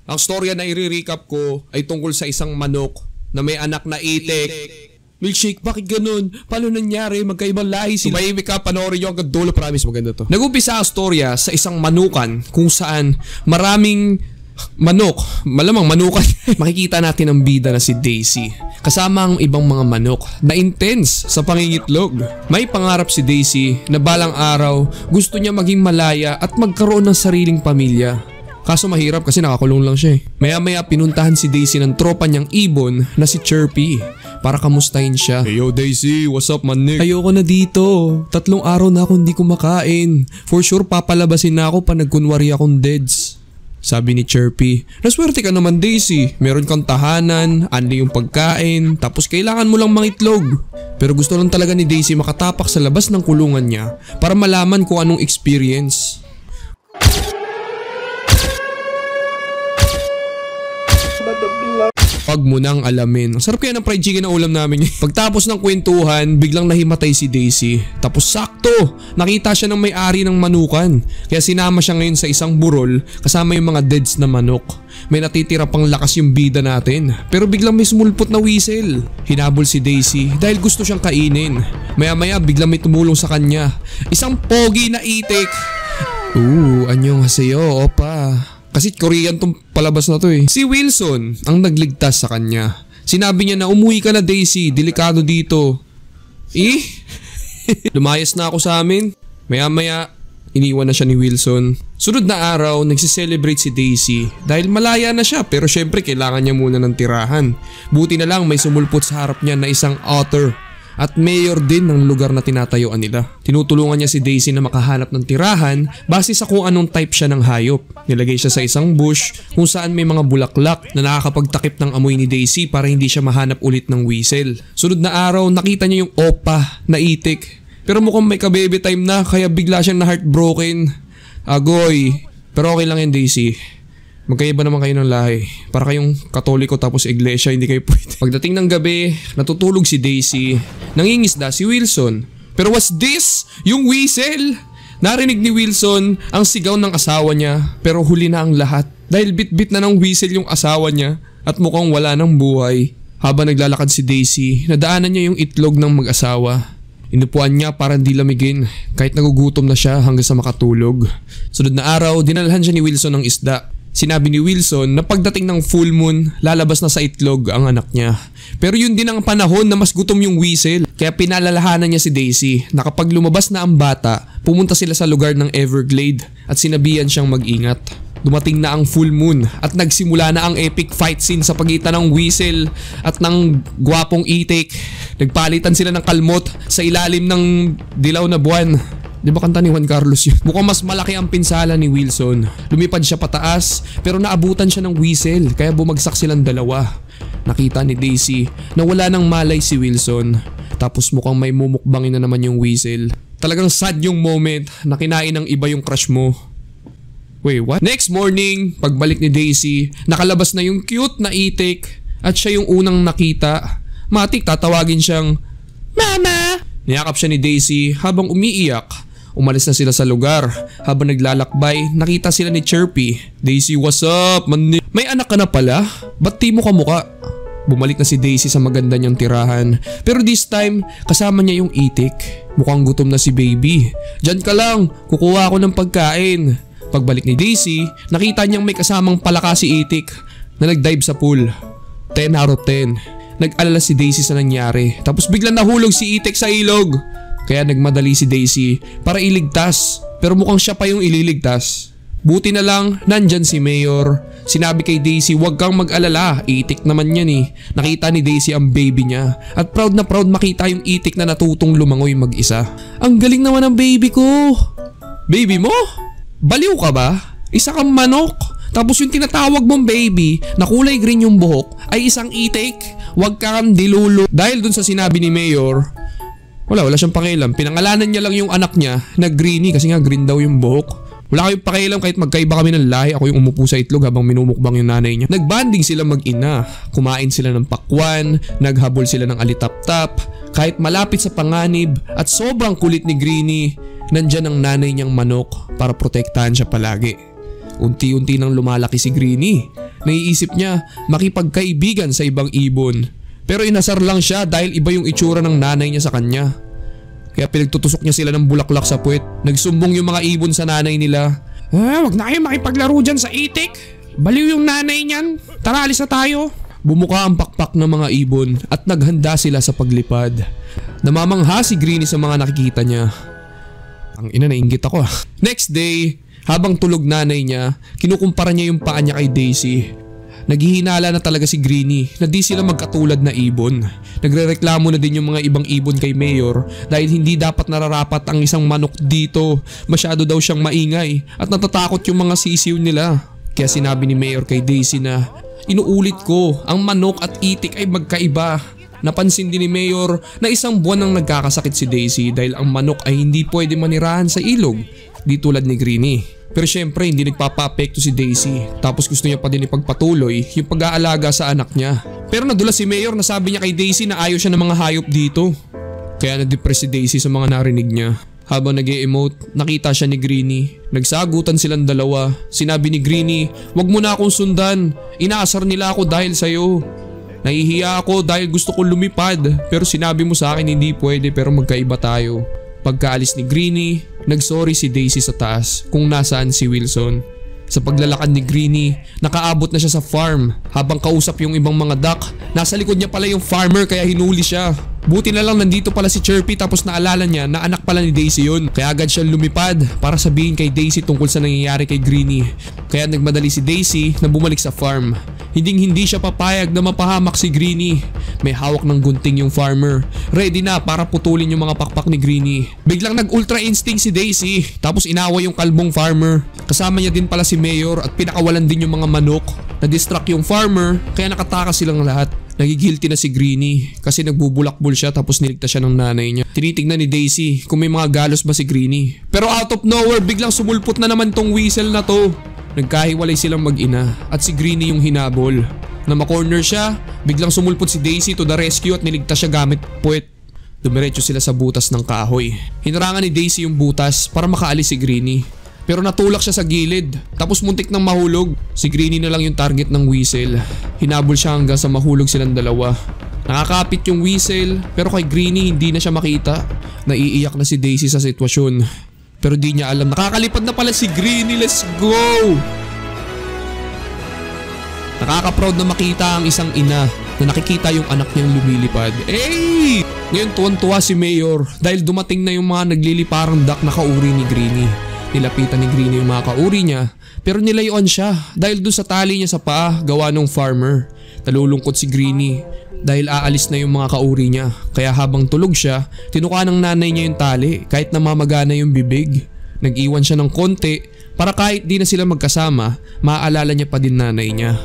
Ang storya na i-recap ko ay tungkol sa isang manok na may anak na itik. Milkshake, bakit ganun? Paano nangyari? Magkaibang lahi sila. Tumahimik ka, panoorin nyo hanggang dulo. Promise, maganda to. Nag-umpisa ang storya sa isang manukan kung saan maraming manok, malamang manukan. Makikita natin ang bida na si Daisy kasama ang ibang mga manok na intense sa pangingitlog. May pangarap si Daisy na balang araw gusto niya maging malaya at magkaroon ng sariling pamilya. Kaso mahirap kasi nakakulong lang siya eh. Maya-maya pinuntahan si Daisy ng tropa niyang ibon na si Chirpy para kamustahin siya. Hey yo Daisy, what's up man Nick? Ayoko na dito. 3 araw na akong hindi kumakain. For sure papalabasin na ako pa nagkunwari akong deads. Sabi ni Chirpy. Naswerte ka naman Daisy. Meron kang tahanan, anli yung pagkain, tapos kailangan mo lang mangitlog. Pero gusto lang talaga ni Daisy makatapak sa labas ng kulungan niya para malaman kung anong experience. Pag mo nang alamin. Sarap kaya ng fried chicken na ulam namin. Pagtapos ng kwentuhan, biglang nahimatay si Daisy. Tapos sakto, nakita siya ng may-ari ng manukan. Kaya sinama siya ngayon sa isang burol kasama yung mga deads na manok. May natitira pang lakas yung bida natin. Pero biglang may sumulpot na whistle. Hinabol si Daisy dahil gusto siyang kainin. Maya-maya biglang may tumulong sa kanya. Isang pogi na itik. Annyeonghaseyo, opa. Kasi Korean tong palabas na to eh. Si Wilson ang nagligtas sa kanya. Sinabi niya na umuwi ka na Daisy, delikado dito. Lumayas na ako sa amin. Maya-maya, iniwan na siya ni Wilson. Sunod na araw, nagsiselebrate si Daisy dahil malaya na siya pero syempre kailangan niya muna ng tirahan. Buti na lang may sumulpot sa harap niya na isang otter. At mayor din ng lugar na tinatayuan nila. Tinutulungan niya si Daisy na makahanap ng tirahan base sa kung anong type siya ng hayop. Nilagay siya sa isang bush kung saan may mga bulaklak na nakakapagtakip ng amoy ni Daisy para hindi siya mahanap ulit ng whistle. Sunod na araw nakita niya yung opa na itik. Pero mukhang may ka-baby time na kaya bigla siyang na heartbroken. Agoy. Pero okay lang yan Daisy. Magkaiba naman kayo ng lahi. Para kayong Katoliko tapos iglesia, hindi kayo pwede. Pagdating ng gabi, natutulog si Daisy. Nangingisda si Wilson. Pero what's this? Yung whistle! Narinig ni Wilson ang sigaw ng asawa niya pero huli na ang lahat. Dahil bit-bit na ng whistle yung asawa niya at mukhang wala ng buhay. Habang naglalakad si Daisy, nadaanan niya yung itlog ng mag-asawa. Inupuan niya para hindi lamigin kahit nagugutom na siya hanggang sa makatulog. Sunod na araw, dinalhan siya ni Wilson ng isda. Sinabi ni Wilson na pagdating ng full moon, lalabas na sa itlog ang anak niya. Pero yun din ang panahon na mas gutom yung whistle. Kaya pinalalahanan niya si Daisy na kapag lumabas na ang bata, pumunta sila sa lugar ng Everglade at sinabihan siyang mag-ingat. Dumating na ang full moon at nagsimula na ang epic fight scene sa pagitan ng whistle at ng gwapong itik. Nagpalitan sila ng kalmot sa ilalim ng dilaw na buwan. Di ba kanta ni Juan Carlos yun? Mukhang mas malaki ang pinsala ni Wilson. Lumipad siya pataas pero naabutan siya ng whistle kaya bumagsak silang dalawa. Nakita ni Daisy na wala nang malay si Wilson. Tapos mukhang may mumukbangin na naman yung whistle. Talagang sad yung moment na kinain ng iba yung crush mo. Wait, what? Next morning, pagbalik ni Daisy, nakalabas na yung cute na itik at siya yung unang nakita. Matik tatawagin siyang Mama! Niyakap siya ni Daisy habang umiiyak. Umalis na sila sa lugar. Habang naglalakbay, nakita sila ni Chirpy. Daisy, what's up? May anak ka na pala? Ba't di mo kamuka? Bumalik na si Daisy sa maganda niyang tirahan. Pero this time, kasama niya yung itik. Mukhang gutom na si baby. Diyan ka lang, kukuha ako ng pagkain. Pagbalik ni Daisy, nakita niyang may kasamang palaka si itik na nagdive sa pool. 10 out of 10. Nag-alala si Daisy sa nangyari. Tapos biglang nahulog si itik sa ilog. Kaya nagmadali si Daisy para iligtas. Pero mukhang siya pa yung ililigtas. Buti na lang, nandyan si Mayor. Sinabi kay Daisy, huwag kang mag-alala, itik naman yan eh. Nakita ni Daisy ang baby niya. At proud na proud makita yung itik na natutong lumangoy mag-isa. Ang galing naman ng baby ko. Baby mo? Baliw ka ba? Isa kang manok. Tapos yung tinatawag mong baby na kulay green yung buhok ay isang itik. Huwag kang dilulu. Dahil dun sa sinabi ni Mayor, wala siyang pakialam. Pinangalanan niya lang yung anak niya na Greenie kasi nga green daw yung buhok. Wala kayong pakialam kahit magkaiba kami ng lahi. Ako yung umupo sa itlog habang minumukbang yung nanay niya. Nagbanding sila mag-ina. Kumain sila ng pakwan. Naghabol sila ng alitap-tap. Kahit malapit sa panganib at sobrang kulit ni Greenie, nandyan ang nanay niyang manok para protektahan siya palagi. Unti-unti nang lumalaki si Greenie. Naiisip niya makipagkaibigan sa ibang ibon. Pero inasar lang siya dahil iba yung itsura ng nanay niya sa kanya. Kaya pinagtutusok niya sila ng bulaklak sa puwet. Nagsumbong yung mga ibon sa nanay nila. Wag na kayo makipaglaro dyan sa itik. Baliw yung nanay niyan. Tara, alis na tayo. Bumuka ang pakpak ng mga ibon at naghanda sila sa paglipad. Namamangha si Greenie sa mga nakikita niya. Ang ina, nainggit ako. Next day, habang tulog nanay niya, kinukumpara niya yung paa niya kay Daisy. Naghihinala na talaga si Greenie na di sila magkatulad na ibon. Nagrereklamo na din yung mga ibang ibon kay Mayor dahil hindi dapat nararapat ang isang manok dito. Masyado daw siyang maingay at natatakot yung mga sisiw nila. Kaya sinabi ni Mayor kay Daisy na, inuulit ko, ang manok at itik ay magkaiba. Napansin din ni Mayor na isang buwan nang nagkakasakit si Daisy dahil ang manok ay hindi pwede manirahan sa ilog, di tulad ni Greenie. Pero syempre hindi nagpapa-apekto si Daisy, tapos gusto niya pa din ipagpatuloy yung pag-aalaga sa anak niya. Pero nadulas si Mayor na sabi niya kay Daisy na ayaw siya ng mga hayop dito. Kaya na-depress si Daisy sa mga narinig niya. Habang nag-e-emote, nakita siya ni Greenie. Nagsagutan silang dalawa. Sinabi ni Greenie, wag mo na akong sundan, inaasar nila ako dahil sa'yo. Nahihiya ako dahil gusto kong lumipad, pero sinabi mo sa akin hindi pwede pero magkaiba tayo. Pagkaalis ni Greenie, nagsorry si Daisy sa taas kung nasaan si Wilson. Sa paglalakad ni Greenie, nakaabot na siya sa farm. Habang kausap yung ibang mga duck, nasa likod niya pala yung farmer kaya hinuli siya. Buti na lang nandito pala si Chirpy tapos naalala niya na anak pala ni Daisy yun. Kaya agad siya lumipad para sabihin kay Daisy tungkol sa nangyayari kay Greenie. Kaya nagmadali si Daisy na bumalik sa farm. Hindi siya papayag na mapahamak si Greenie. May hawak ng gunting yung farmer. Ready na para putulin yung mga pakpak ni Greenie. Biglang nag-ultra instinct si Daisy. Tapos inawa yung kalbong farmer. Kasama niya din pala si Mayor at pinakawalan din yung mga manok. Na-distract yung farmer kaya nakatakas silang lahat. Nagigilty na si Greenie kasi nagbubulakbol siya tapos niligtas siya ng nanay niya. Tinitignan ni Daisy kung may mga galos ba si Greenie. Pero out of nowhere biglang sumulpot na naman tong whistle na to. Nagkahiwalay silang mag-ina at si Greenie yung hinabol. Na ma-corner siya, biglang sumulpot si Daisy to the rescue at niligtas siya gamit puwet. Dumiretso sila sa butas ng kahoy. Hinarangan ni Daisy yung butas para makaalis si Greenie. Pero natulak siya sa gilid, tapos muntik nang mahulog. Si Greenie na lang yung target ng whistle. Hinabol siya hanggang sa mahulog silang dalawa. Nakakapit yung whistle, pero kay Greenie hindi na siya makita. Naiiyak na si Daisy sa sitwasyon. Pero di niya alam, nakakalipad na pala si Greenie, let's go! Nakaka-proud na makita ang isang ina na nakikita yung anak niyang lumilipad. Hey! Ngayon tuwan-tuwa si Mayor dahil dumating na yung mga nagliliparang duck na kauri ni Greenie. Nilapitan ni Greenie yung mga kauri niya pero nilayuan siya dahil doon sa tali niya sa paa gawa ng farmer. Nalulungkot si Greenie dahil aalis na yung mga kauri niya. Kaya habang tulog siya, tinuka ng nanay niya yung tali kahit namamagana yung bibig. Nag-iwan siya ng konti para kahit di na sila magkasama, maaalala niya pa din nanay niya.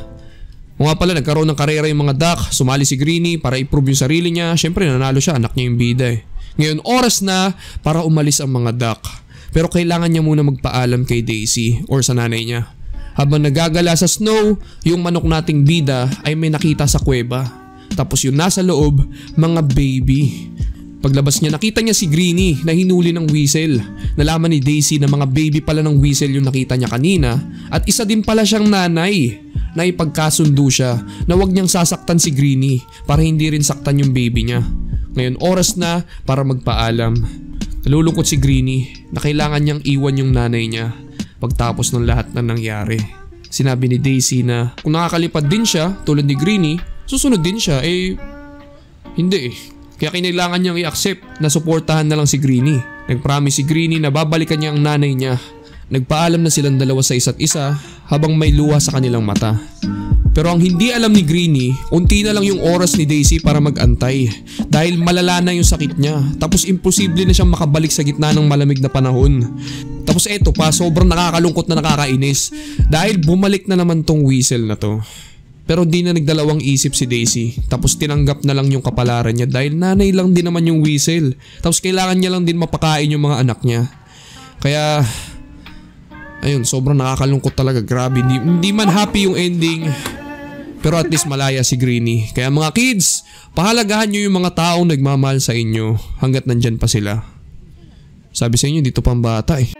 O nga pala, nagkaroon ng karera yung mga duck, sumali si Greenie para i-prove yung sarili niya. Syempre nanalo siya, anak niya yung bida eh. Ngayon oras na para umalis ang mga duck. Pero kailangan niya muna magpaalam kay Daisy or sa nanay niya. Habang nagagala sa snow, yung manok nating bida ay may nakita sa kuweba. Tapos yung nasa loob, mga baby. Paglabas niya, nakita niya si Greenie na hinuli ng whistle. Nalaman ni Daisy na mga baby pala ng whistle yung nakita niya kanina at isa din pala siyang nanay. Naipagkasundo siya na wag niyang sasaktan si Greenie para hindi rin saktan yung baby niya. Ngayon oras na para magpaalam. Nalulungkot si Greenie na kailangan niyang iwan yung nanay niya pagtapos ng lahat na nangyari. Sinabi ni Daisy na kung nakakalipad din siya tulad ni Greenie, susunod din siya. Hindi eh. Kaya kailangan niyang i-accept na suportahan na lang si Greenie. Nag-promise si Greenie na babalikan niya ang nanay niya. Nagpaalam na silang dalawa sa isa't isa habang may luha sa kanilang mata. Pero ang hindi alam ni Greenie, unti na lang yung oras ni Daisy para mag-antay dahil malala na yung sakit niya. Tapos imposible na siyang makabalik sa gitna ng malamig na panahon. Tapos eto pa, sobrang nakakalungkot na nakakainis dahil bumalik na naman tong whistle na to. Pero di na nagdalawang isip si Daisy. Tapos tinanggap na lang yung kapalaran niya dahil nanay lang din naman yung whistle. Tapos kailangan niya lang din mapakain yung mga anak niya. Kaya ayun, sobrang nakakalungkot talaga. Grabe, hindi man happy yung ending. Pero at least malaya si Greenie. Kaya mga kids, pahalagahan nyo yung mga taong nagmamahal sa inyo hanggat nandyan pa sila. Sabi sa inyo, dito pang bata eh.